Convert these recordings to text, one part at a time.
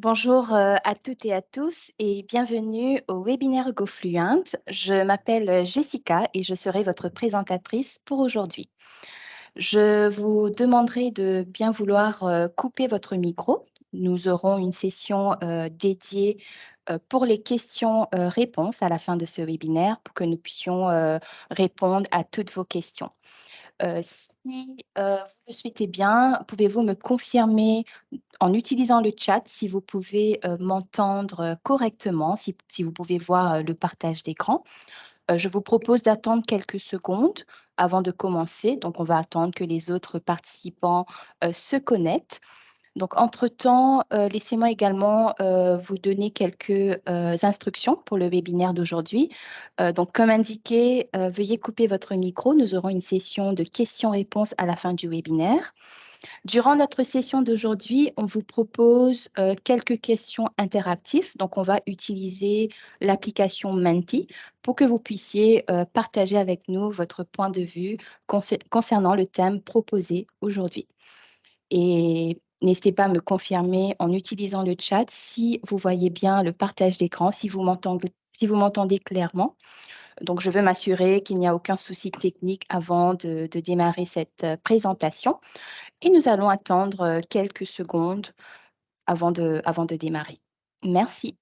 Bonjour à toutes et à tous et bienvenue au webinaire GoFluent. Je m'appelle Jessica et je serai votre présentatrice pour aujourd'hui. Je vous demanderai de bien vouloir couper votre micro. Nous aurons une session dédiée pour les questions-réponses à la fin de ce webinaire pour que nous puissions répondre à toutes vos questions. Si vous le souhaitez bien, pouvez-vous me confirmer en utilisant le chat si vous pouvez m'entendre correctement, si vous pouvez voir le partage d'écran? Je vous propose d'attendre quelques secondes avant de commencer. Donc, on va attendre que les autres participants se connectent. Donc, entre-temps, laissez-moi également vous donner quelques instructions pour le webinaire d'aujourd'hui. Donc, comme indiqué, veuillez couper votre micro. Nous aurons une session de questions-réponses à la fin du webinaire. Durant notre session d'aujourd'hui, on vous propose quelques questions interactives. Donc, on va utiliser l'application Menti pour que vous puissiez partager avec nous votre point de vue concernant le thème proposé aujourd'hui. Et n'hésitez pas à me confirmer en utilisant le chat si vous voyez bien le partage d'écran, si vous m'entendez clairement. Donc, je veux m'assurer qu'il n'y a aucun souci technique avant de démarrer cette présentation. Et nous allons attendre quelques secondes avant de démarrer. Merci.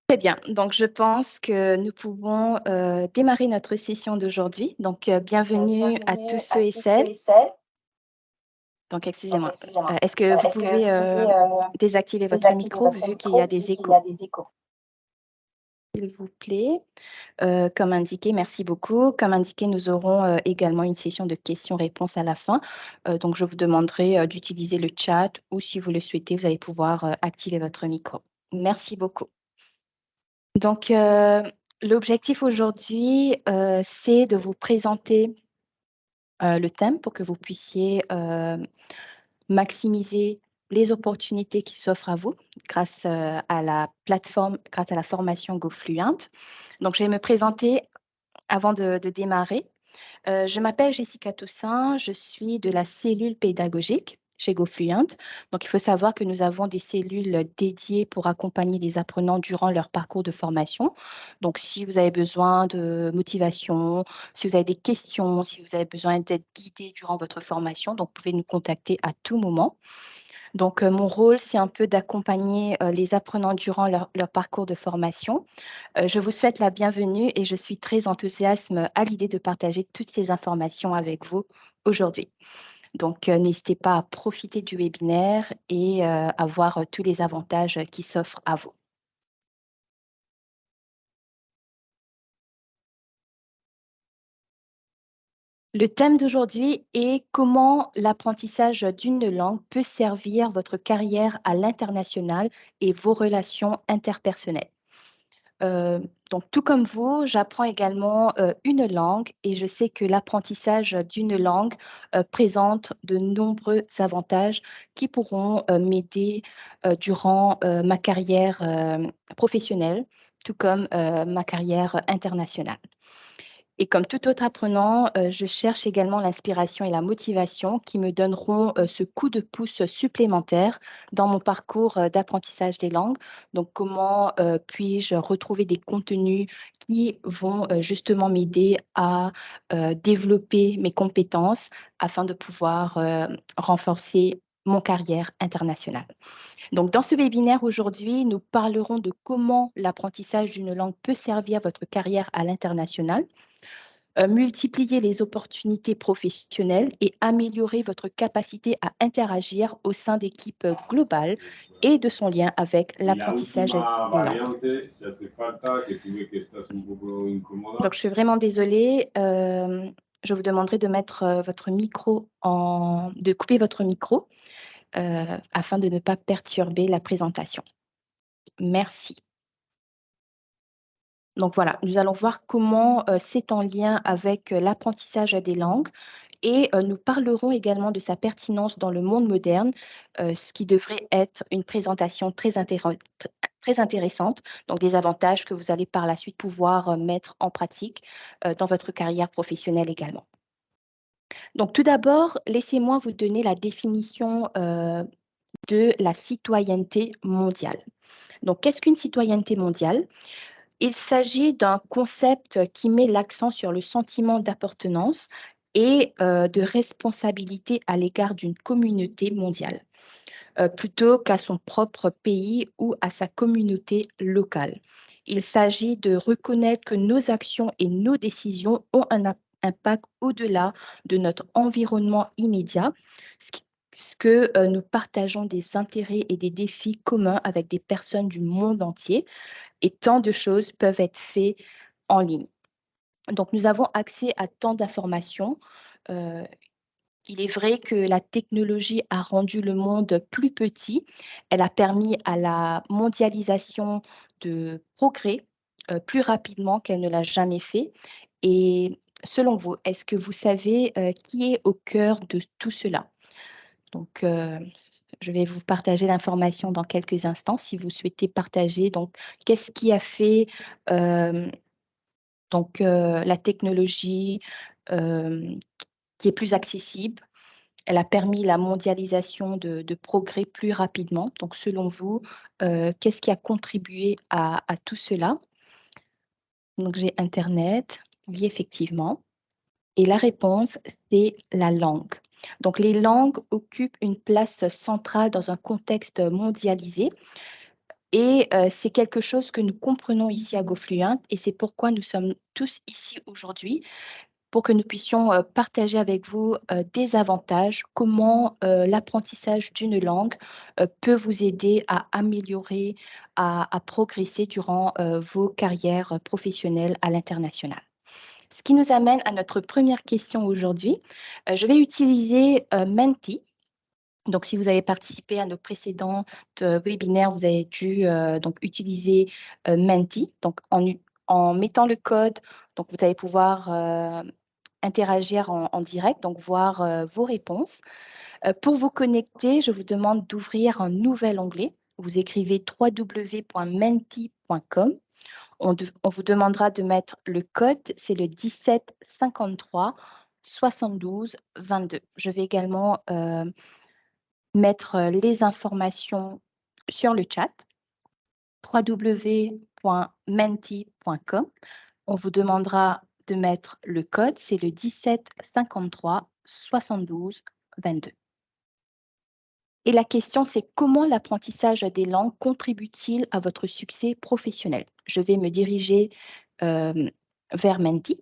Très bien. Donc, je pense que nous pouvons démarrer notre session d'aujourd'hui. Donc, bienvenue à tous ceux et celles. Donc, excusez-moi. Est-ce que vous pouvez désactiver votre micro vu qu'il y a des échos, s'il vous plaît? Comme indiqué, merci beaucoup. Comme indiqué, nous aurons également une session de questions-réponses à la fin. Donc, je vous demanderai d'utiliser le chat ou si vous le souhaitez, vous allez pouvoir activer votre micro. Merci beaucoup. Donc, l'objectif aujourd'hui, c'est de vous présenter le thème pour que vous puissiez maximiser les opportunités qui s'offrent à vous grâce à la plateforme, grâce à la formation GoFluent. Donc, je vais me présenter avant de démarrer. Je m'appelle Jessica Toussaint, je suis de la cellule pédagogique chez GoFluent. Donc, il faut savoir que nous avons des cellules dédiées pour accompagner les apprenants durant leur parcours de formation. Donc, si vous avez besoin de motivation, si vous avez des questions, si vous avez besoin d'être guidé durant votre formation, donc vous pouvez nous contacter à tout moment. Donc, mon rôle, c'est un peu d'accompagner les apprenants durant leur parcours de formation. Je vous souhaite la bienvenue et je suis très enthousiaste à l'idée de partager toutes ces informations avec vous aujourd'hui. Donc, n'hésitez pas à profiter du webinaire et à voir tous les avantages qui s'offrent à vous. Le thème d'aujourd'hui est comment l'apprentissage d'une langue peut servir votre carrière à l'international et vos relations interpersonnelles. Heu, donc tout comme vous, j'apprends également, une langue et je sais que l'apprentissage d'une langue, présente de nombreux avantages qui pourront, m'aider, durant, ma carrière, professionnelle, tout comme, ma carrière internationale. Et comme tout autre apprenant, je cherche également l'inspiration et la motivation qui me donneront, ce coup de pouce supplémentaire dans mon parcours, d'apprentissage des langues. Donc comment, puis-je retrouver des contenus qui vont, justement m'aider à, développer mes compétences afin de pouvoir, renforcer mon carrière internationale. Donc dans ce webinaire aujourd'hui, nous parlerons de comment l'apprentissage d'une langue peut servir votre carrière à l'international. multiplier les opportunités professionnelles et améliorer votre capacité à interagir au sein d'équipes globales et de son lien avec Y la l'apprentissage última des langues. variante, si hace falta, que tú ves que estás un poco incómoda. Donc, je suis vraiment désolée. Je vous demanderai de mettre votre micro de couper votre micro afin de ne pas perturber la présentation. Merci. Donc voilà, nous allons voir comment c'est en lien avec l'apprentissage des langues et nous parlerons également de sa pertinence dans le monde moderne, ce qui devrait être une présentation très intéressante, donc des avantages que vous allez par la suite pouvoir mettre en pratique dans votre carrière professionnelle également. Donc tout d'abord, laissez-moi vous donner la définition de la citoyenneté mondiale. Donc qu'est-ce qu'une citoyenneté mondiale? Il s'agit d'un concept qui met l'accent sur le sentiment d'appartenance et de responsabilité à l'égard d'une communauté mondiale, plutôt qu'à son propre pays ou à sa communauté locale. Il s'agit de reconnaître que nos actions et nos décisions ont un impact au-delà de notre environnement immédiat, ce que nous partageons des intérêts et des défis communs avec des personnes du monde entier et tant de choses peuvent être faites en ligne. Donc, nous avons accès à tant d'informations. Euh, il est vrai que la technologie a rendu le monde plus petit. Elle a permis à la mondialisation de progrès plus rapidement qu'elle ne l'a jamais fait. Et selon vous, est-ce que vous savez qui est au cœur de tout cela? Donc, je vais vous partager l'information dans quelques instants si vous souhaitez partager. Donc, qu'est-ce qui a fait la technologie euh, qui est plus accessible? Elle a permis la mondialisation de progrès plus rapidement. Donc, selon vous, qu'est-ce qui a contribué à tout cela? Donc, j'ai Internet, oui, effectivement. Et la réponse, c'est la langue. Donc, les langues occupent une place centrale dans un contexte mondialisé et c'est quelque chose que nous comprenons ici à GoFluent et c'est pourquoi nous sommes tous ici aujourd'hui pour que nous puissions partager avec vous des avantages, comment l'apprentissage d'une langue peut vous aider à améliorer, à progresser durant vos carrières professionnelles à l'international. Ce qui nous amène à notre première question aujourd'hui. Je vais utiliser Menti. Donc, si vous avez participé à nos précédents webinaires, vous avez dû donc utiliser Menti. Donc, en mettant le code, donc vous allez pouvoir interagir en direct, donc voir vos réponses. Pour vous connecter, je vous demande d'ouvrir un nouvel onglet. Vous écrivez www.menti.com. On vous demandera de mettre le code, c'est le 17 53 72 22. Je vais également mettre les informations sur le chat, www.menti.com. On vous demandera de mettre le code, c'est le 17 53 72 22. Et la question, c'est comment l'apprentissage des langues contribue-t-il à votre succès professionnel? Je vais me diriger vers Menti.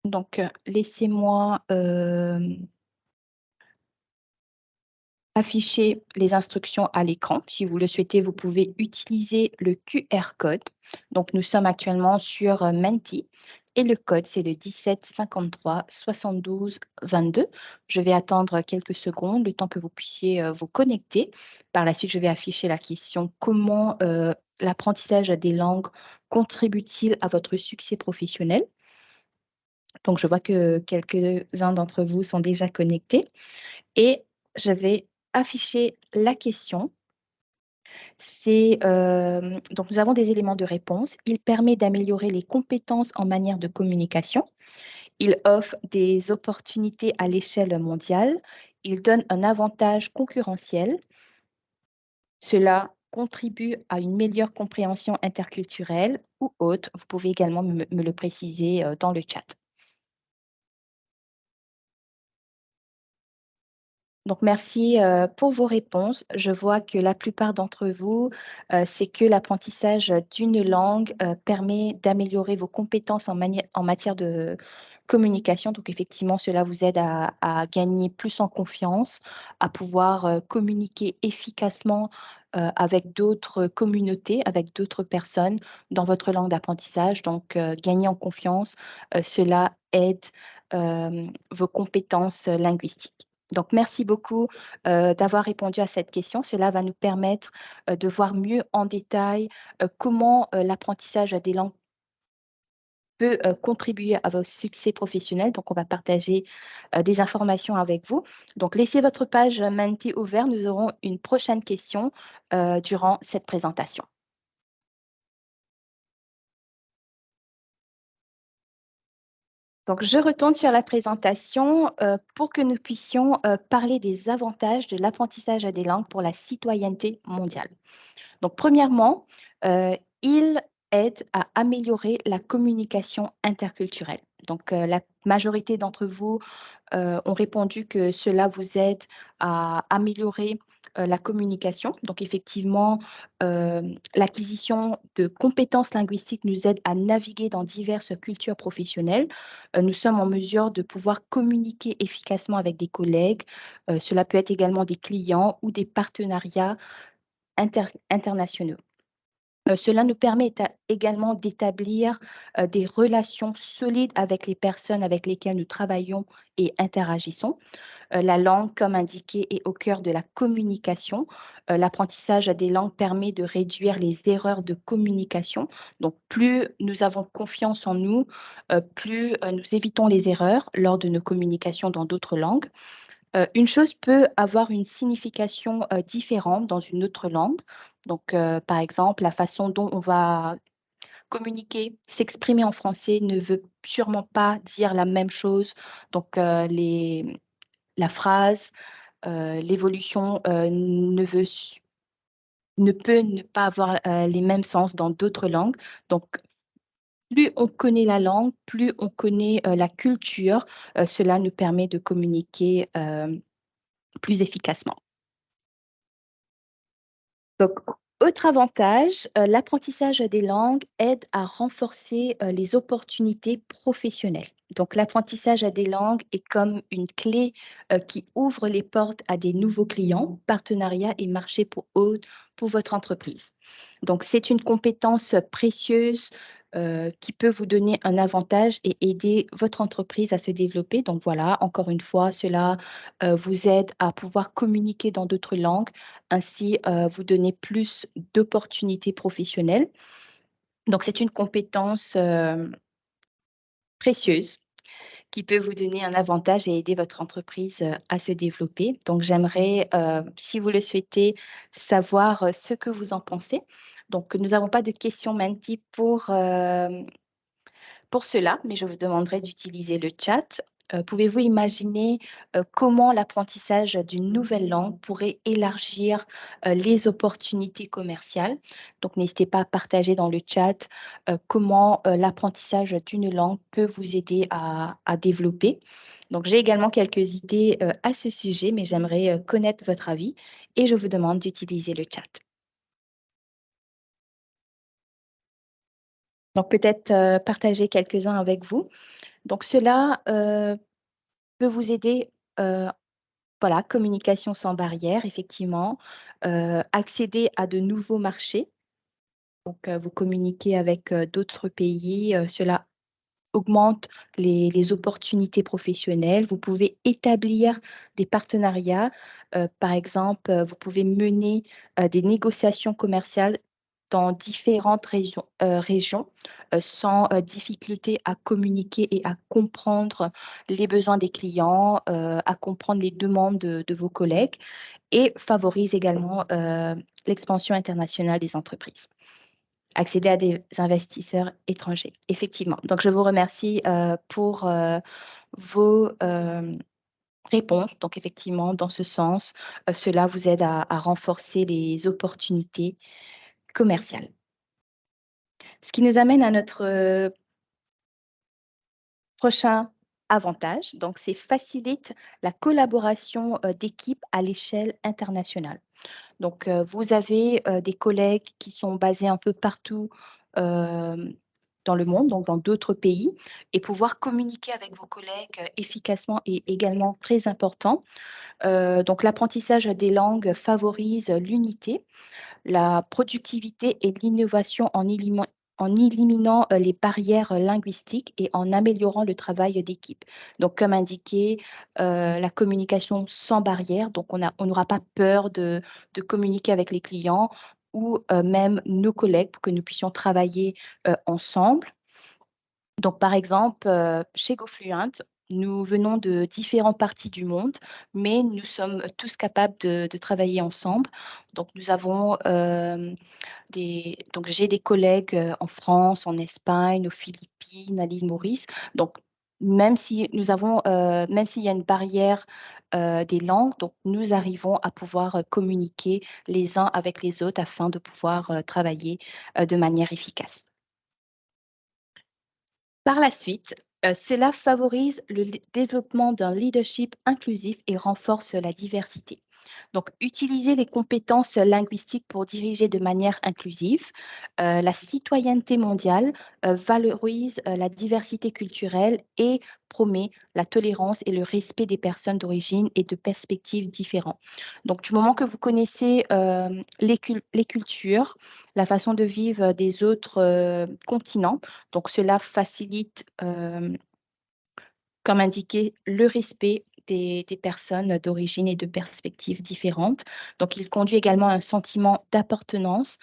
Donc, laissez-moi afficher les instructions à l'écran. Si vous le souhaitez, vous pouvez utiliser le QR code. Donc, nous sommes actuellement sur Menti et le code, c'est le 17 53 72 22. Je vais attendre quelques secondes, le temps que vous puissiez vous connecter. Par la suite, je vais afficher la question comment l'apprentissage des langues contribue-t-il à votre succès professionnel? Donc, je vois que quelques-uns d'entre vous sont déjà connectés et je vais afficher la question. Donc, nous avons des éléments de réponse. Il permet d'améliorer les compétences en manière de communication. Il offre des opportunités à l'échelle mondiale. Il donne un avantage concurrentiel. Cela contribue à une meilleure compréhension interculturelle ou autre. Vous pouvez également me le préciser dans le chat. Donc, merci pour vos réponses. Je vois que la plupart d'entre vous, c'est que l'apprentissage d'une langue permet d'améliorer vos compétences en matière de communication. Donc, effectivement, cela vous aide à gagner plus en confiance, à pouvoir communiquer efficacement avec d'autres communautés, avec d'autres personnes dans votre langue d'apprentissage. Donc, gagner en confiance, cela aide vos compétences linguistiques. Donc, merci beaucoup d'avoir répondu à cette question. Cela va nous permettre de voir mieux en détail comment l'apprentissage des langues peut contribuer à vos succès professionnels. Donc, on va partager des informations avec vous. Donc, laissez votre page Menti ouverte. Nous aurons une prochaine question durant cette présentation. Donc, je retourne sur la présentation pour que nous puissions parler des avantages de l'apprentissage des langues pour la citoyenneté mondiale. Donc, premièrement, il aide à améliorer la communication interculturelle. Donc, la majorité d'entre vous ont répondu que cela vous aide à améliorer la communication. Donc, effectivement, l'acquisition de compétences linguistiques nous aide à naviguer dans diverses cultures professionnelles. Nous sommes en mesure de pouvoir communiquer efficacement avec des collègues. Cela peut être également des clients ou des partenariats internationaux. Cela nous permet également d'établir des relations solides avec les personnes avec lesquelles nous travaillons et interagissons. La langue, comme indiqué, est au cœur de la communication. L'apprentissage des langues permet de réduire les erreurs de communication. Donc, plus nous avons confiance en nous, plus nous évitons les erreurs lors de nos communications dans d'autres langues. Une chose peut avoir une signification différente dans une autre langue. Donc, par exemple, la façon dont on va communiquer, s'exprimer en français ne veut sûrement pas dire la même chose. Donc, la phrase, l'évolution ne peut ne pas avoir les mêmes sens dans d'autres langues. Donc, plus on connaît la langue, plus on connaît la culture, cela nous permet de communiquer plus efficacement. Donc, autre avantage, l'apprentissage des langues aide à renforcer les opportunités professionnelles. Donc, l'apprentissage des langues est comme une clé qui ouvre les portes à des nouveaux clients, partenariats et marchés pour votre entreprise. Donc, c'est une compétence précieuse qui peut vous donner un avantage et aider votre entreprise à se développer. Donc, voilà, encore une fois, cela vous aide à pouvoir communiquer dans d'autres langues, ainsi vous donner plus d'opportunités professionnelles. Donc, c'est une compétence précieuse qui peut vous donner un avantage et aider votre entreprise à se développer. Donc, j'aimerais, si vous le souhaitez, savoir ce que vous en pensez. Donc, nous n'avons pas de questions Menti pour cela, mais je vous demanderai d'utiliser le chat. Pouvez-vous imaginer comment l'apprentissage d'une nouvelle langue pourrait élargir les opportunités commerciales? Donc, n'hésitez pas à partager dans le chat comment l'apprentissage d'une langue peut vous aider à développer. Donc, j'ai également quelques idées à ce sujet, mais j'aimerais connaître votre avis et je vous demande d'utiliser le chat. Donc, peut-être partager quelques-uns avec vous. Donc, cela peut vous aider, voilà, communication sans barrière, effectivement, accéder à de nouveaux marchés. Donc, vous communiquez avec d'autres pays, cela augmente les opportunités professionnelles. Vous pouvez établir des partenariats. Par exemple, vous pouvez mener des négociations commerciales dans différentes régions sans difficulté à communiquer et à comprendre les besoins des clients, à comprendre les demandes de vos collègues et favorise également l'expansion internationale des entreprises. Accéder à des investisseurs étrangers, effectivement. Donc, je vous remercie pour vos réponses. Donc, effectivement, dans ce sens, cela vous aide à renforcer les opportunités commerciales. Ce qui nous amène à notre prochain avantage, donc c'est facilite la collaboration d'équipe à l'échelle internationale. Donc, vous avez des collègues qui sont basés un peu partout euh, dans le monde, donc dans d'autres pays, et pouvoir communiquer avec vos collègues efficacement est également très important. Donc, l'apprentissage des langues favorise l'unité, la productivité et l'innovation en éliminant les barrières linguistiques et en améliorant le travail d'équipe. Donc, comme indiqué, la communication sans barrière, donc on n'aura pas peur de communiquer avec les clients ou même nos collègues pour que nous puissions travailler ensemble. Donc, par exemple, chez GoFluent, nous venons de différentes parties du monde, mais nous sommes tous capables de travailler ensemble. Donc, nous avons donc j'ai des collègues en France, en Espagne, aux Philippines, à l'île Maurice. Donc, même s'il y a une barrière des langues, donc nous arrivons à pouvoir communiquer les uns avec les autres afin de pouvoir travailler de manière efficace. Par la suite, cela favorise le développement d'un leadership inclusif et renforce la diversité. Donc, utiliser les compétences linguistiques pour diriger de manière inclusive. La citoyenneté mondiale valorise la diversité culturelle et promet la tolérance et le respect des personnes d'origine et de perspectives différentes. Donc, du moment que vous connaissez les cultures, la façon de vivre des autres continents, donc cela facilite, comme indiqué, le respect des personnes d'origine et de perspectives différentes. Donc, il conduit également à un sentiment d'appartenance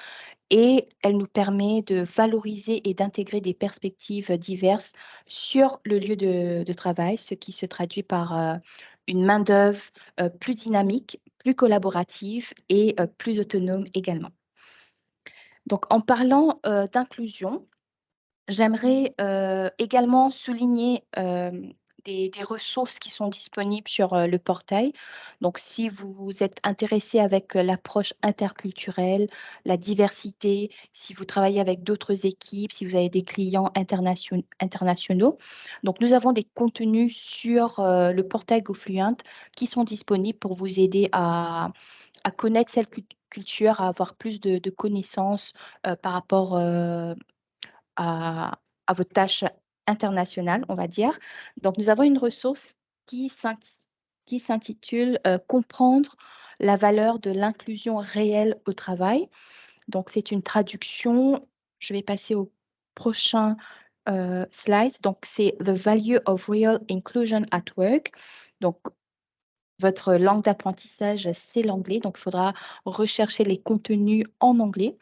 et elle nous permet de valoriser et d'intégrer des perspectives diverses sur le lieu de travail, ce qui se traduit par une main-d'œuvre plus dynamique, plus collaborative et plus autonome également. Donc, en parlant d'inclusion, j'aimerais également souligner des ressources qui sont disponibles sur le portail. Donc, si vous êtes intéressé avec l'approche interculturelle, la diversité, si vous travaillez avec d'autres équipes, si vous avez des clients internationaux, donc nous avons des contenus sur le portail GoFluent qui sont disponibles pour vous aider à connaître cette culture, à avoir plus de connaissances par rapport à, à vos tâches internationales, on va dire. Donc, nous avons une ressource qui s'intitule Comprendre la valeur de l'inclusion réelle au travail. Donc, c'est une traduction. Je vais passer au prochain slide. Donc, c'est The Value of Real Inclusion at Work. Donc, votre langue d'apprentissage, c'est l'anglais. Donc, il faudra rechercher les contenus en anglais.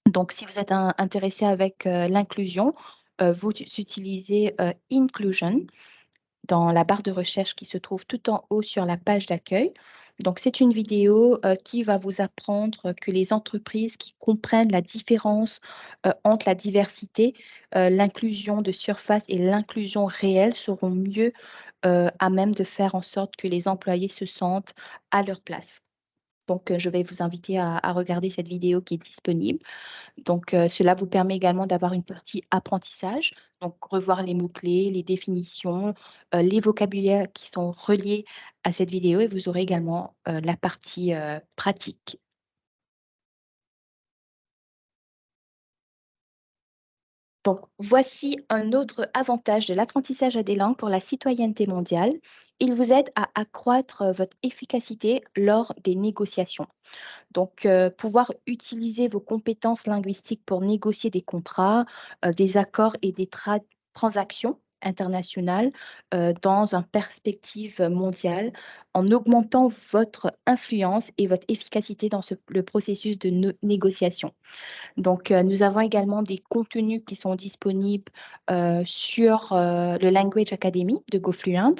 Donc, si vous êtes intéressé avec l'inclusion, vous utilisez Inclusion dans la barre de recherche qui se trouve tout en haut sur la page d'accueil. Donc, c'est une vidéo qui va vous apprendre que les entreprises qui comprennent la différence entre la diversité, l'inclusion de surface et l'inclusion réelle seront mieux à même de faire en sorte que les employés se sentent à leur place. Donc, je vais vous inviter à regarder cette vidéo qui est disponible. Donc, cela vous permet également d'avoir une partie apprentissage, donc revoir les mots-clés, les définitions, les vocabulaires qui sont reliés à cette vidéo et vous aurez également la partie pratique. Donc, voici un autre avantage de l'apprentissage à des langues pour la citoyenneté mondiale. Il vous aide à accroître votre efficacité lors des négociations. Donc, pouvoir utiliser vos compétences linguistiques pour négocier des contrats, des accords et des transactions internationales dans une perspective mondiale en augmentant votre influence et votre efficacité dans le processus de négociation. Donc, nous avons également des contenus qui sont disponibles sur le Language Academy de GoFluent.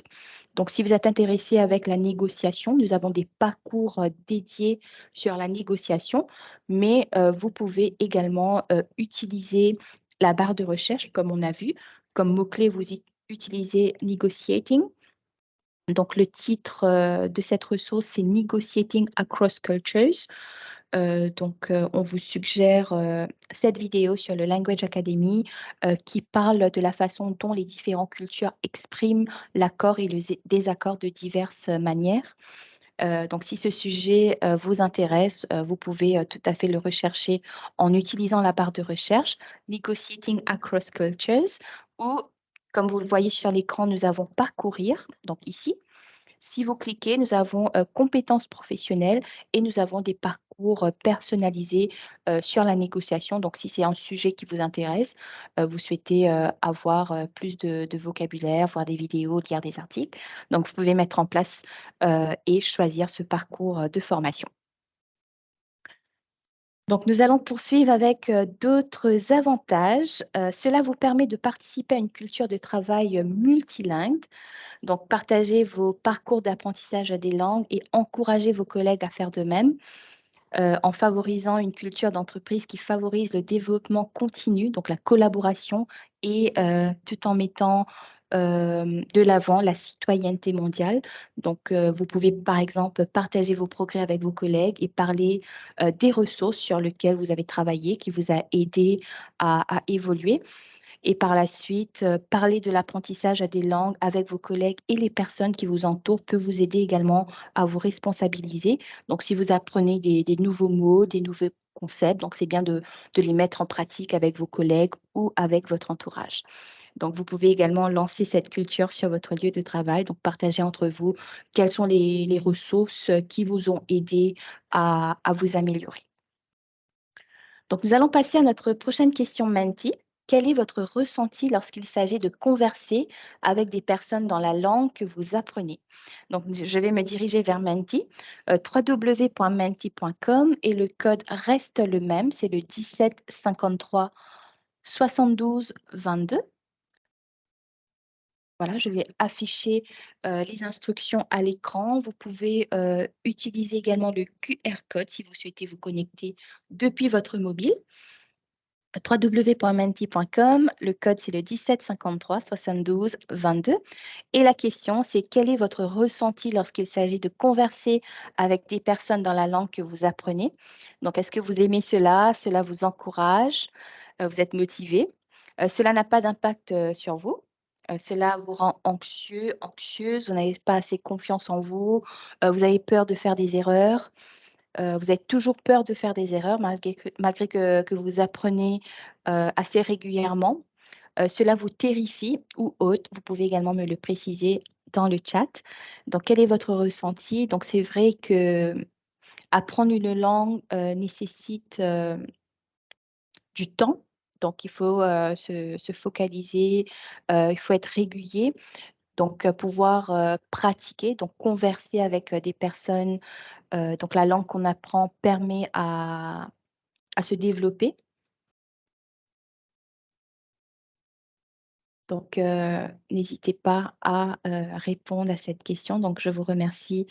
Donc, si vous êtes intéressé avec la négociation, nous avons des parcours dédiés sur la négociation, mais vous pouvez également utiliser la barre de recherche, comme on a vu. Comme mot-clé, vous utilisez Negotiating. Donc, le titre de cette ressource, c'est Negotiating Across Cultures. On vous suggère cette vidéo sur le Language Academy qui parle de la façon dont les différentes cultures expriment l'accord et le désaccord de diverses manières. Donc, si ce sujet vous intéresse, vous pouvez tout à fait le rechercher en utilisant la barre de recherche Negotiating Across Cultures ou, comme vous le voyez sur l'écran, nous avons Parcourir, donc ici. Si vous cliquez, nous avons compétences professionnelles et nous avons des parcours personnalisés sur la négociation. Donc, si c'est un sujet qui vous intéresse, vous souhaitez avoir plus de vocabulaire, voir des vidéos, lire des articles, donc vous pouvez mettre en place et choisir ce parcours de formation. Donc, nous allons poursuivre avec d'autres avantages. Cela vous permet de participer à une culture de travail multilingue. Donc, partagez vos parcours d'apprentissage des langues et encouragez vos collègues à faire de même en favorisant une culture d'entreprise qui favorise le développement continu, donc la collaboration et tout en mettant de l'avant la citoyenneté mondiale. Donc, vous pouvez par exemple partager vos progrès avec vos collègues et parler des ressources sur lesquelles vous avez travaillé, qui vous a aidé à évoluer. Et par la suite, parler de l'apprentissage des langues avec vos collègues et les personnes qui vous entourent peut vous aider également à vous responsabiliser. Donc, si vous apprenez des nouveaux mots, des nouveaux concepts, donc c'est bien de les mettre en pratique avec vos collègues ou avec votre entourage. Donc, vous pouvez également lancer cette culture sur votre lieu de travail, donc partager entre vous quelles sont les ressources qui vous ont aidé à vous améliorer. Donc, nous allons passer à notre prochaine question Menti. Quel est votre ressenti lorsqu'il s'agit de converser avec des personnes dans la langue que vous apprenez? Donc, je vais me diriger vers Menti, www.menti.com et le code reste le même, c'est le 17 53 72 22. Voilà, je vais afficher les instructions à l'écran. Vous pouvez utiliser également le QR code si vous souhaitez vous connecter depuis votre mobile. www.menti.com, le code c'est le 17 53 72 22 et la question c'est quel est votre ressenti lorsqu'il s'agit de converser avec des personnes dans la langue que vous apprenez? Donc est-ce que vous aimez cela? Cela vous encourage? Vous êtes motivé? Cela n'a pas d'impact sur vous? Cela vous rend anxieux, anxieuse, vous n'avez pas assez confiance en vous, vous avez peur de faire des erreurs? Vous avez toujours peur de faire des erreurs malgré que vous apprenez, assez régulièrement. Cela vous terrifie ou autre? Vous pouvez également me le préciser dans le chat. Donc quel est votre ressenti? Donc c'est vrai qu'apprendre une langue, nécessite, du temps. Donc il faut, se focaliser, il faut être régulier. Donc pouvoir, pratiquer, donc converser avec, des personnes. Donc la langue qu'on apprend permet à se développer. Donc n'hésitez pas à, répondre à cette question. Donc je vous remercie,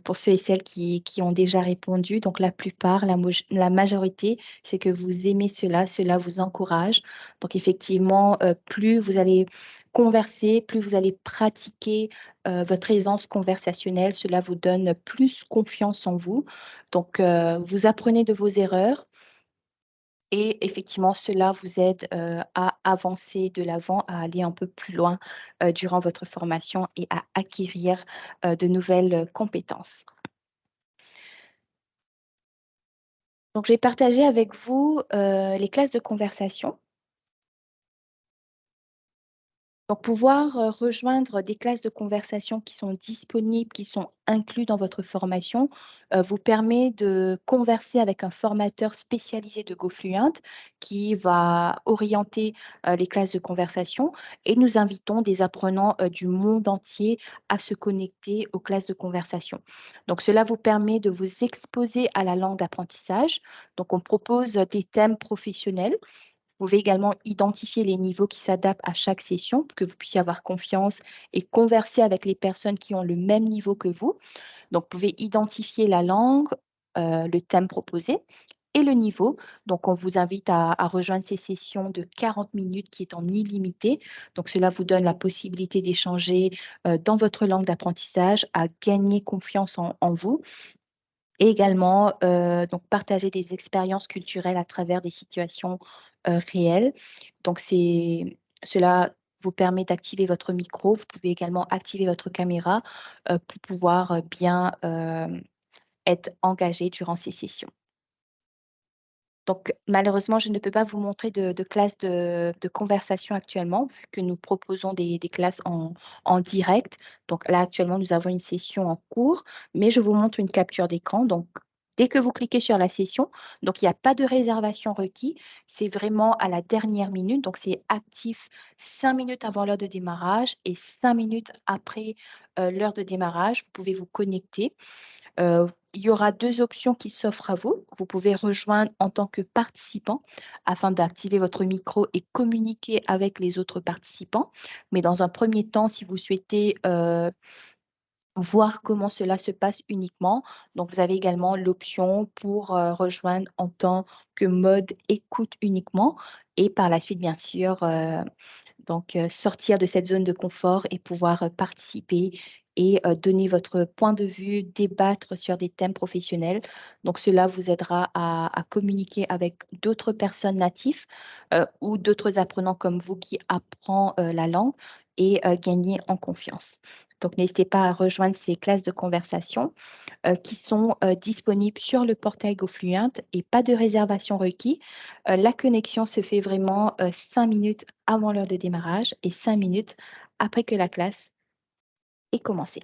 pour ceux et celles qui ont déjà répondu. Donc la plupart, la majorité, c'est que vous aimez cela, cela vous encourage. Donc effectivement, plus vous allez converser, plus vous allez pratiquer, votre aisance conversationnelle, cela vous donne plus confiance en vous. Donc vous apprenez de vos erreurs. Et effectivement, cela vous aide, à avancer de l'avant, à aller un peu plus loin, durant votre formation et à acquérir, de nouvelles, compétences. Donc, j'ai partagé avec vous, les classes de conversation. Donc, pouvoir rejoindre des classes de conversation qui sont disponibles, qui sont inclus dans votre formation, vous permet de converser avec un formateur spécialisé de GoFluent qui va orienter les classes de conversation et nous invitons des apprenants du monde entier à se connecter aux classes de conversation. Donc, cela vous permet de vous exposer à la langue d'apprentissage. Donc, on propose des thèmes professionnels. Vous pouvez également identifier les niveaux qui s'adaptent à chaque session pour que vous puissiez avoir confiance et converser avec les personnes qui ont le même niveau que vous. Donc, vous pouvez identifier la langue, le thème proposé et le niveau. Donc, on vous invite à rejoindre ces sessions de 40 minutes qui est en illimité. Donc, cela vous donne la possibilité d'échanger dans votre langue d'apprentissage, à gagner confiance en vous Et également, donc partager des expériences culturelles à travers des situations réelles. Donc, cela vous permet d'activer votre micro. Vous pouvez également activer votre caméra pour pouvoir bien être engagé durant ces sessions. Donc, malheureusement, je ne peux pas vous montrer de classe de conversation actuellement, vu que nous proposons des classes en direct. Donc là, actuellement, nous avons une session en cours, mais je vous montre une capture d'écran. Donc, dès que vous cliquez sur la session, donc il n'y a pas de réservation requis, c'est vraiment à la dernière minute. Donc, c'est actif 5 minutes avant l'heure de démarrage et 5 minutes après l'heure de démarrage. Vous pouvez vous connecter. Il y aura 2 options qui s'offrent à vous. Vous pouvez rejoindre en tant que participant afin d'activer votre micro et communiquer avec les autres participants. Mais dans un premier temps, si vous souhaitez voir comment cela se passe uniquement, donc vous avez également l'option pour rejoindre en tant que mode écoute uniquement et par la suite, bien sûr, donc, sortir de cette zone de confort et pouvoir participer et donner votre point de vue, débattre sur des thèmes professionnels. Donc, cela vous aidera à communiquer avec d'autres personnes natifs ou d'autres apprenants comme vous qui apprend la langue et gagner en confiance. Donc, n'hésitez pas à rejoindre ces classes de conversation qui sont disponibles sur le portail GoFluent et pas de réservation requis. La connexion se fait vraiment 5 minutes avant l'heure de démarrage et 5 minutes après que la classe ait commencé.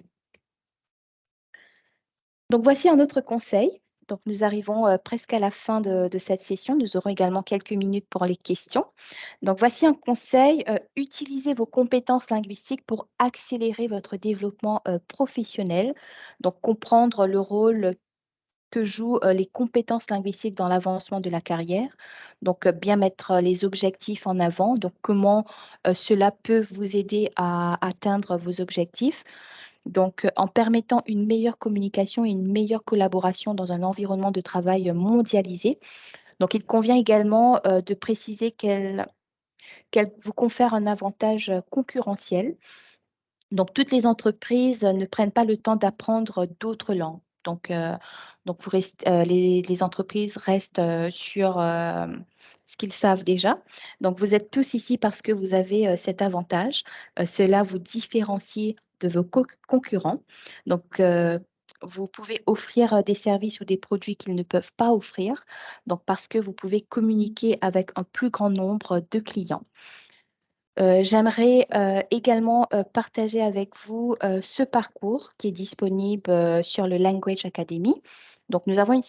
Donc voici un autre conseil. Donc nous arrivons presque à la fin de cette session. Nous aurons également quelques minutes pour les questions. Donc voici un conseil. Utilisez vos compétences linguistiques pour accélérer votre développement professionnel. Donc comprendre le rôle que jouent les compétences linguistiques dans l'avancement de la carrière. Donc, bien mettre les objectifs en avant. Donc, comment cela peut vous aider à atteindre vos objectifs. Donc, en permettant une meilleure communication et une meilleure collaboration dans un environnement de travail mondialisé. Donc, il convient également de préciser qu'elle vous confère un avantage concurrentiel. Donc, toutes les entreprises ne prennent pas le temps d'apprendre d'autres langues. Donc les entreprises restent sur ce qu'ils savent déjà. Donc, vous êtes tous ici parce que vous avez cet avantage. Cela vous différencie de vos concurrents. Donc, vous pouvez offrir des services ou des produits qu'ils ne peuvent pas offrir. Donc, parce que vous pouvez communiquer avec un plus grand nombre de clients. J'aimerais également partager avec vous ce parcours qui est disponible sur le Language Academy. Donc, nous avons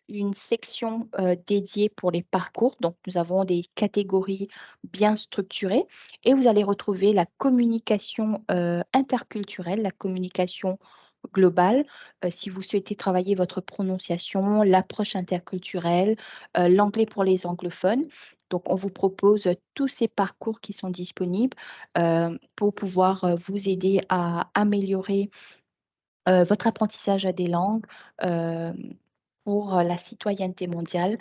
une section dédiée pour les parcours. Donc, nous avons des catégories bien structurées et vous allez retrouver la communication interculturelle, la communication globale, si vous souhaitez travailler votre prononciation, l'approche interculturelle, l'anglais pour les anglophones. Donc, on vous propose tous ces parcours qui sont disponibles pour pouvoir vous aider à améliorer votre apprentissage des langues euh, pour la citoyenneté mondiale,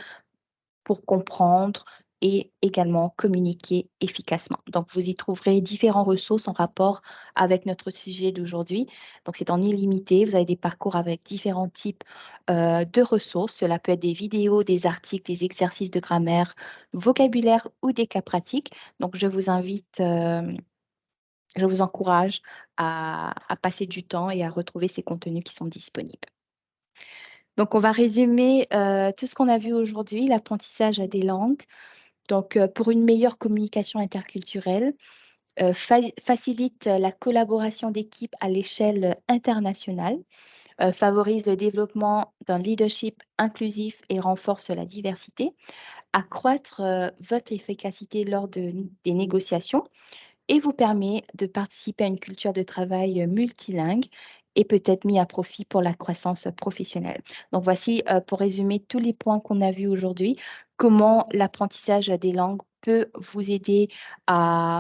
pour comprendre et également communiquer efficacement. Donc, vous y trouverez différentes ressources en rapport avec notre sujet d'aujourd'hui. Donc, c'est en illimité. Vous avez des parcours avec différents types de ressources. Cela peut être des vidéos, des articles, des exercices de grammaire, vocabulaire ou des cas pratiques. Donc, je vous encourage à passer du temps et à retrouver ces contenus qui sont disponibles. Donc, on va résumer tout ce qu'on a vu aujourd'hui, l'apprentissage des langues. Donc, pour une meilleure communication interculturelle, facilite la collaboration d'équipe à l'échelle internationale, favorise le développement d'un leadership inclusif et renforce la diversité, accroître votre efficacité lors des négociations et vous permet de participer à une culture de travail multilingue et peut-être mis à profit pour la croissance professionnelle. Donc voici, pour résumer tous les points qu'on a vus aujourd'hui, comment l'apprentissage des langues peut vous aider à,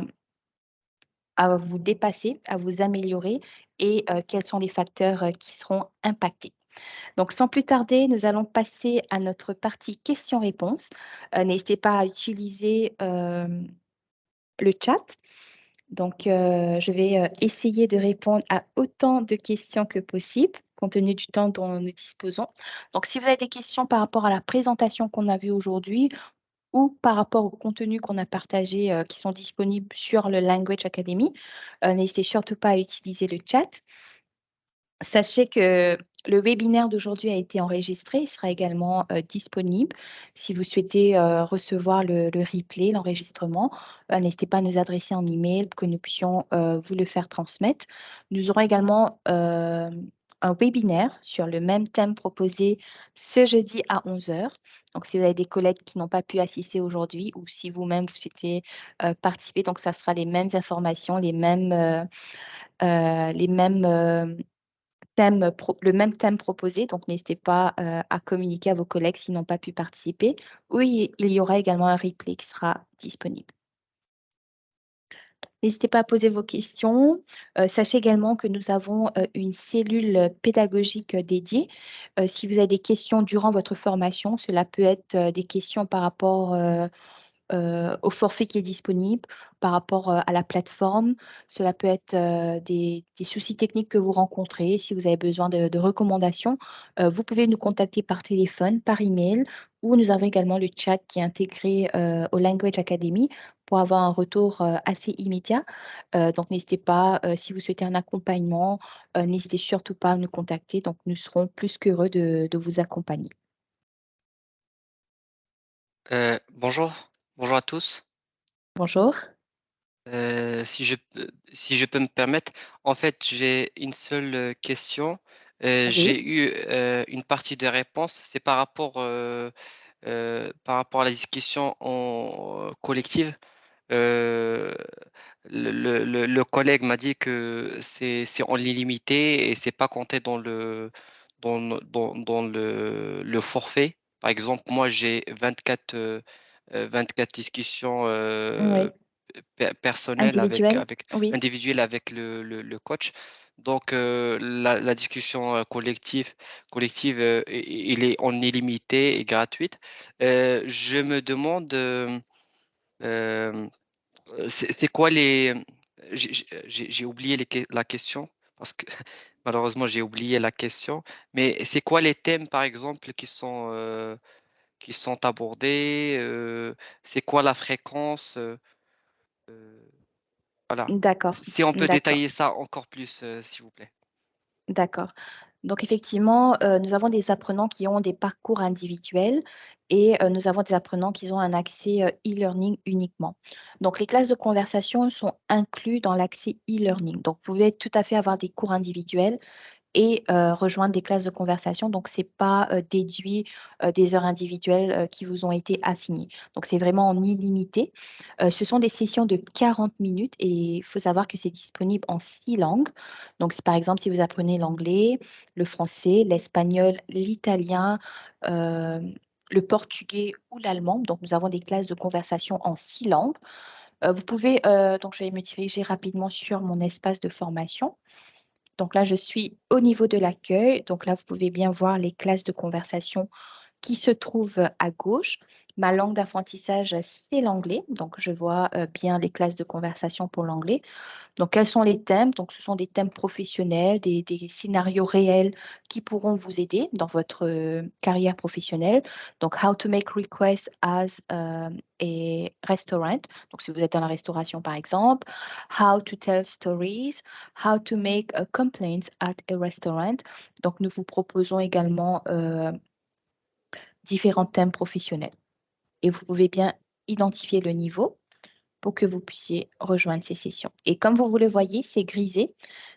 à vous dépasser, à vous améliorer et quels sont les facteurs qui seront impactés. Donc, sans plus tarder, nous allons passer à notre partie questions-réponses. N'hésitez pas à utiliser le chat. Donc, je vais essayer de répondre à autant de questions que possible. compte tenu du temps dont nous disposons. Donc, si vous avez des questions par rapport à la présentation qu'on a vue aujourd'hui ou par rapport au contenu qu'on a partagé, qui sont disponibles sur le Language Academy, n'hésitez surtout pas à utiliser le chat. Sachez que le webinaire d'aujourd'hui a été enregistré, il sera également disponible. Si vous souhaitez recevoir le replay, l'enregistrement, n'hésitez pas à nous adresser en email pour que nous puissions vous le faire transmettre. Nous aurons également un webinaire sur le même thème proposé ce jeudi à 11 heures. Donc, si vous avez des collègues qui n'ont pas pu assister aujourd'hui ou si vous-même vous souhaitez participer, donc ça sera les mêmes informations, les mêmes le même thème proposé, donc n'hésitez pas à communiquer à vos collègues s'ils n'ont pas pu participer. Oui, il y aura également un replay qui sera disponible. N'hésitez pas à poser vos questions. Sachez également que nous avons une cellule pédagogique dédiée. Si vous avez des questions durant votre formation, cela peut être des questions par rapport au forfait qui est disponible par rapport à la plateforme. Cela peut être des soucis techniques que vous rencontrez. Si vous avez besoin de recommandations, vous pouvez nous contacter par téléphone, par email, ou nous avons également le chat qui est intégré au Language Academy pour avoir un retour assez immédiat. Donc, n'hésitez pas, si vous souhaitez un accompagnement, n'hésitez surtout pas à nous contacter. Donc, nous serons plus qu'heureux de vous accompagner. Bonjour, bonjour à tous. Bonjour. Si je peux me permettre, en fait, j'ai une seule question. Oui, J'ai eu une partie de réponse, c'est par rapport à la discussion collective. Euh, le collègue m'a dit que c'est en illimité et c'est pas compté dans le forfait. Par exemple, moi j'ai 24 discussions oui, personnelles avec, individuel. avec Oui. individuelles avec le coach. Donc la discussion collective, il est en illimité et gratuite. Je me demande euh, c'est quoi les... J'ai oublié la question parce que malheureusement j'ai oublié la question. Mais c'est quoi les thèmes par exemple qui sont abordés? C'est quoi la fréquence? Euh, voilà. D'accord, Si on peut d'accord, détailler ça encore plus, s'il vous plaît. d'accord. Donc effectivement, nous avons des apprenants qui ont des parcours individuels et nous avons des apprenants qui ont un accès e-learning uniquement. Donc les classes de conversation sont incluses dans l'accès e-learning. Donc vous pouvez tout à fait avoir des cours individuels et rejoindre des classes de conversation. Donc, ce n'est pas déduit des heures individuelles qui vous ont été assignées. Donc, c'est vraiment en illimité. Ce sont des sessions de 40 minutes et il faut savoir que c'est disponible en 6 langues. Donc, par exemple, si vous apprenez l'anglais, le français, l'espagnol, l'italien, euh, le portugais ou l'allemand. Donc, nous avons des classes de conversation en 6 langues. Vous pouvez, donc je vais me diriger rapidement sur mon espace de formation. Donc là, je suis au niveau de l'accueil. Donc là, vous pouvez bien voir les classes de conversation qui se trouvent à gauche. Ma langue d'apprentissage, c'est l'anglais. Donc, je vois bien les classes de conversation pour l'anglais. Donc, quels sont les thèmes? Donc, ce sont des thèmes professionnels, des scénarios réels qui pourront vous aider dans votre carrière professionnelle. Donc, how to make requests as a restaurant. Donc, si vous êtes dans la restauration, par exemple, how to tell stories, how to make a complaint at a restaurant. Donc, nous vous proposons également différents thèmes professionnels. Et vous pouvez bien identifier le niveau pour que vous puissiez rejoindre ces sessions. Et comme vous le voyez, c'est grisé.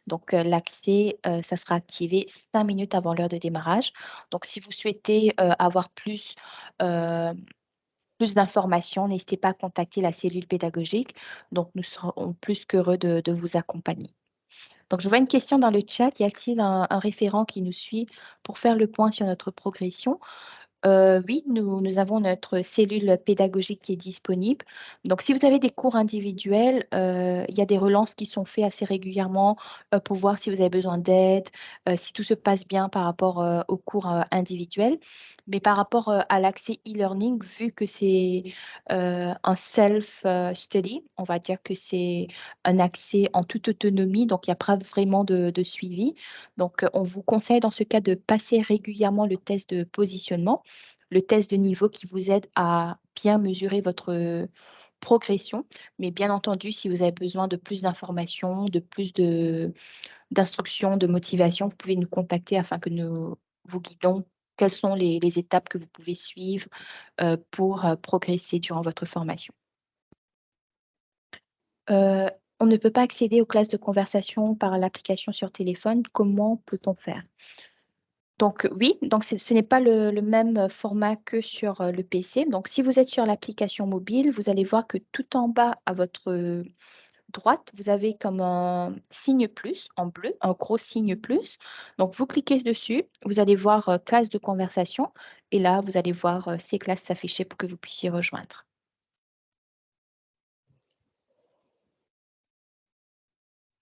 Donc, l'accès, ça sera activé 5 minutes avant l'heure de démarrage. Donc, si vous souhaitez avoir euh, plus d'informations, n'hésitez pas à contacter la cellule pédagogique. Donc, nous serons plus qu'heureux de vous accompagner. Donc, je vois une question dans le chat. Y a-t-il un référent qui nous suit pour faire le point sur notre progression? Oui, nous avons notre cellule pédagogique qui est disponible. Donc, si vous avez des cours individuels, il y a des relances qui sont faites assez régulièrement pour voir si vous avez besoin d'aide, si tout se passe bien par rapport aux cours individuels. Mais par rapport à l'accès e-learning, vu que c'est un self-study, on va dire que c'est un accès en toute autonomie, donc il n'y a pas vraiment de suivi. Donc, on vous conseille dans ce cas de passer régulièrement le test de positionnement, le test de niveau qui vous aide à bien mesurer votre progression. Mais bien entendu, si vous avez besoin de plus d'informations, de plus d'instructions, de motivation, vous pouvez nous contacter afin que nous vous guidons quelles sont les étapes que vous pouvez suivre pour progresser durant votre formation. Euh, on ne peut pas accéder aux classes de conversation par l'application sur téléphone. Comment peut-on faire? Donc oui, donc ce n'est pas le même format que sur le PC. Donc si vous êtes sur l'application mobile, vous allez voir que tout en bas à votre droite, vous avez comme un signe plus en bleu, un gros signe plus. Donc vous cliquez dessus, vous allez voir classe de conversation et là, vous allez voir ces classes s'afficher pour que vous puissiez rejoindre.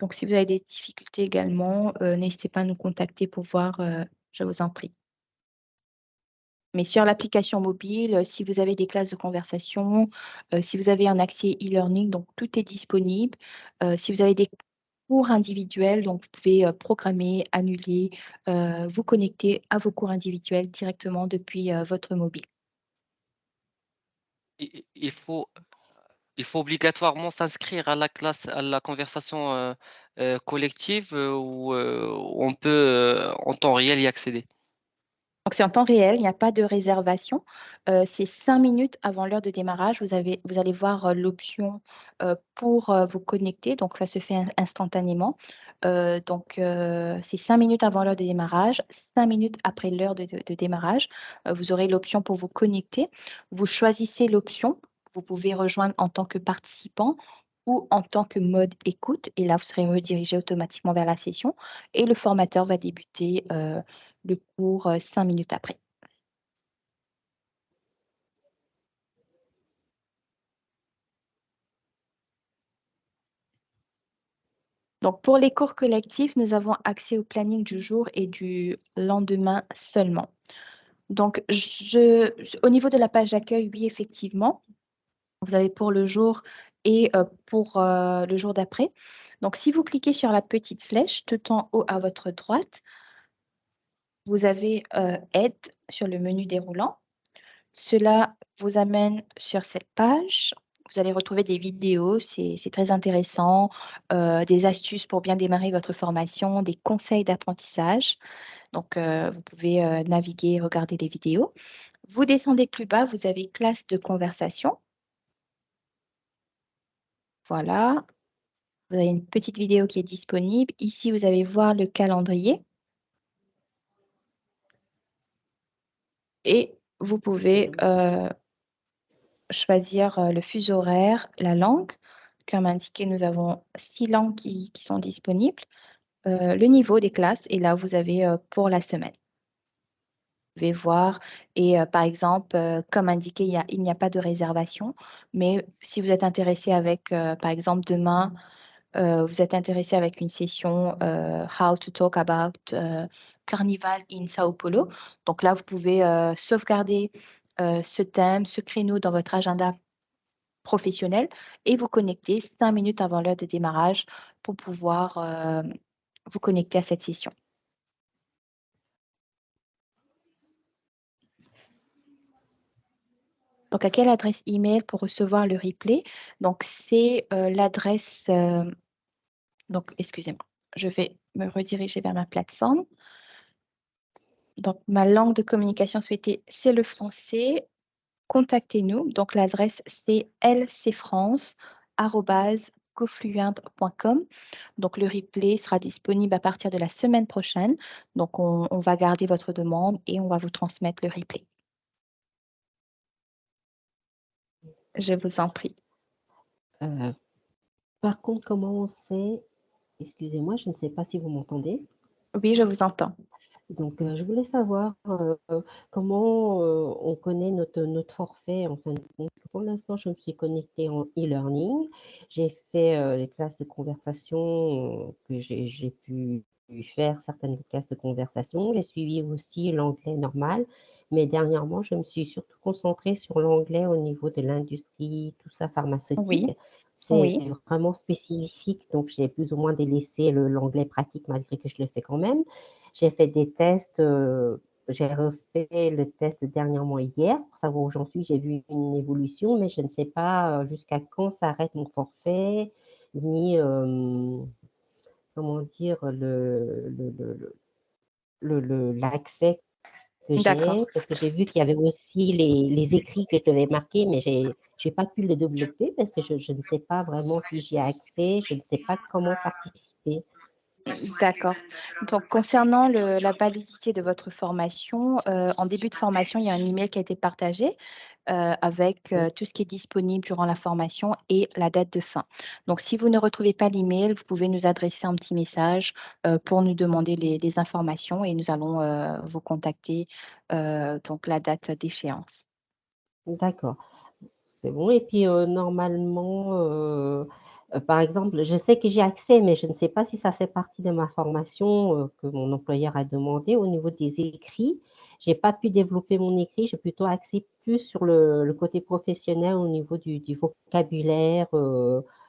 Donc si vous avez des difficultés également, n'hésitez pas à nous contacter pour voir, je vous en prie. Mais sur l'application mobile, si vous avez des classes de conversation, si vous avez un accès e-learning, donc tout est disponible. Si vous avez des cours individuels, donc vous pouvez programmer, annuler, vous connecter à vos cours individuels directement depuis votre mobile. Il il faut il faut obligatoirement s'inscrire à la classe, à la conversation, collective, ou on peut, en temps réel y accéder? Donc, c'est en temps réel, il n'y a pas de réservation. C'est 5 minutes avant l'heure de démarrage. Vous allez voir l'option pour vous connecter. Donc, ça se fait instantanément. C'est 5 minutes avant l'heure de démarrage, 5 minutes après l'heure de démarrage. Vous aurez l'option pour vous connecter. Vous choisissez l'option. Vous pouvez rejoindre en tant que participant ou en tant que mode écoute. Et là, vous serez redirigé automatiquement vers la session. Et le formateur va débuter le cours 5 minutes après. Donc, pour les cours collectifs, nous avons accès au planning du jour et du lendemain seulement. Donc, au niveau de la page d'accueil, oui, effectivement, vous avez pour le jour et pour le jour d'après. Donc, si vous cliquez sur la petite flèche tout en haut à votre droite, vous avez Aide sur le menu déroulant. Cela vous amène sur cette page. Vous allez retrouver des vidéos, c'est très intéressant, des astuces pour bien démarrer votre formation, des conseils d'apprentissage. Donc, vous pouvez naviguer et regarder les vidéos. Vous descendez plus bas, vous avez classe de conversation. Voilà, vous avez une petite vidéo qui est disponible. Ici, vous allez voir le calendrier et vous pouvez choisir le fuseau horaire, la langue. Comme indiqué, nous avons 6 langues qui sont disponibles. Le niveau des classes, et là, vous avez pour la semaine. Vous pouvez voir, et par exemple, comme indiqué, il n'y a pas de réservation, mais si vous êtes intéressé avec, par exemple, demain, vous êtes intéressé avec une session How to talk about Carnival in Sao Paulo. Donc là, vous pouvez sauvegarder ce thème, ce créneau dans votre agenda professionnel et vous connecter 5 minutes avant l'heure de démarrage pour pouvoir vous connecter à cette session. Donc, à quelle adresse email pour recevoir le replay? Donc, c'est l'adresse. Donc, excusez-moi, je vais me rediriger vers ma plateforme. Donc, ma langue de communication souhaitée, c'est le français. Contactez-nous. Donc, l'adresse, c'est lcfrance@gofluent.com. Donc, le replay sera disponible à partir de la semaine prochaine. Donc, on va garder votre demande et on va vous transmettre le replay. Je vous en prie. Par contre, comment on sait, excusez-moi, je ne sais pas si vous m'entendez. Oui, je vous entends. Donc, je voulais savoir comment on connaît notre forfait en fin de compte. Pour l'instant, je me suis connectée en e-learning. J'ai fait les classes de conversation que j'ai pu faire certaines classes de conversation. J'ai suivi aussi l'anglais normal, mais dernièrement, je me suis surtout concentrée sur l'anglais au niveau de l'industrie, tout ça, pharmaceutique. Oui, C'est oui, vraiment spécifique, donc j'ai plus ou moins délaissé l'anglais pratique malgré que je le fais quand même. J'ai fait des tests, j'ai refait le test dernièrement hier pour savoir où j'en suis. J'ai vu une évolution, mais je ne sais pas jusqu'à quand s'arrête mon forfait, ni comment dire l'accès que d'accord. j'ai, parce que j'ai vu qu'il y avait aussi les écrits que je devais marquer, mais j'ai pas pu les développer parce que je ne sais pas vraiment si j'y ai accès, je ne sais pas comment participer. D'accord. Donc, concernant la validité de votre formation, en début de formation, il y a un email qui a été partagé avec tout ce qui est disponible durant la formation et la date de fin. Donc, si vous ne retrouvez pas l'email, vous pouvez nous adresser un petit message pour nous demander les informations et nous allons vous contacter donc la date d'échéance. D'accord. C'est bon. Et puis, normalement, par exemple, je sais que j'ai accès, mais je ne sais pas si ça fait partie de ma formation que mon employeur a demandé au niveau des écrits. J'ai pas pu développer mon écrit. J'ai plutôt axé plus sur le côté professionnel au niveau du vocabulaire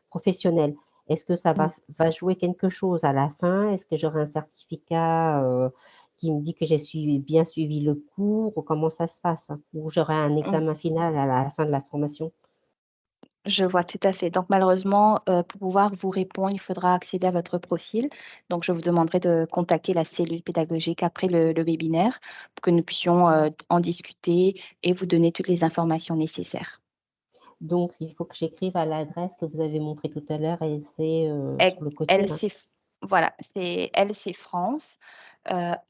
professionnel. Est-ce que ça va jouer quelque chose à la fin? Est-ce que j'aurai un certificat qui me dit que j'ai bien suivi le cours ou comment ça se passe, hein? Ou j'aurai un examen final à la fin de la formation? Je vois tout à fait. Donc malheureusement, pour pouvoir vous répondre, il faudra accéder à votre profil. Donc je vous demanderai de contacter la cellule pédagogique après le webinaire pour que nous puissions en discuter et vous donner toutes les informations nécessaires. Donc, il faut que j'écrive à l'adresse que vous avez montrée tout à l'heure et c'est sur le côté là. LC, voilà, c'est LC France,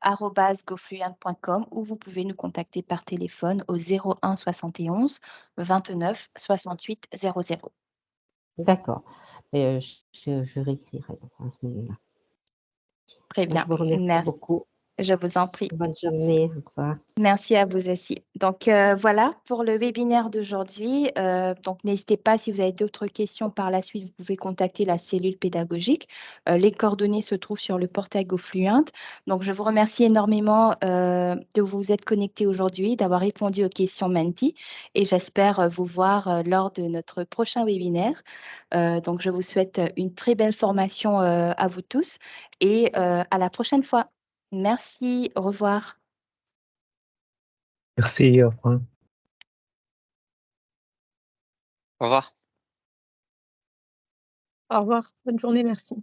arobase gofluent.com ou vous pouvez nous contacter par téléphone au 01 71 29 68 00. D'accord. Et, je réécrirai donc à ce moment-là. Très Ben, bien. je vous remercie Merci. beaucoup. Je vous en prie. Bonne journée. Au revoir. Merci à vous aussi. Donc voilà pour le webinaire d'aujourd'hui. Donc n'hésitez pas, si vous avez d'autres questions par la suite, vous pouvez contacter la cellule pédagogique. Les coordonnées se trouvent sur le portail GoFluent. Donc je vous remercie énormément de vous être connectés aujourd'hui, d'avoir répondu aux questions Menti et j'espère vous voir lors de notre prochain webinaire. Donc je vous souhaite une très belle formation à vous tous et à la prochaine fois. Merci, au revoir. Merci, au revoir. Au revoir. Au revoir. Bonne journée, merci.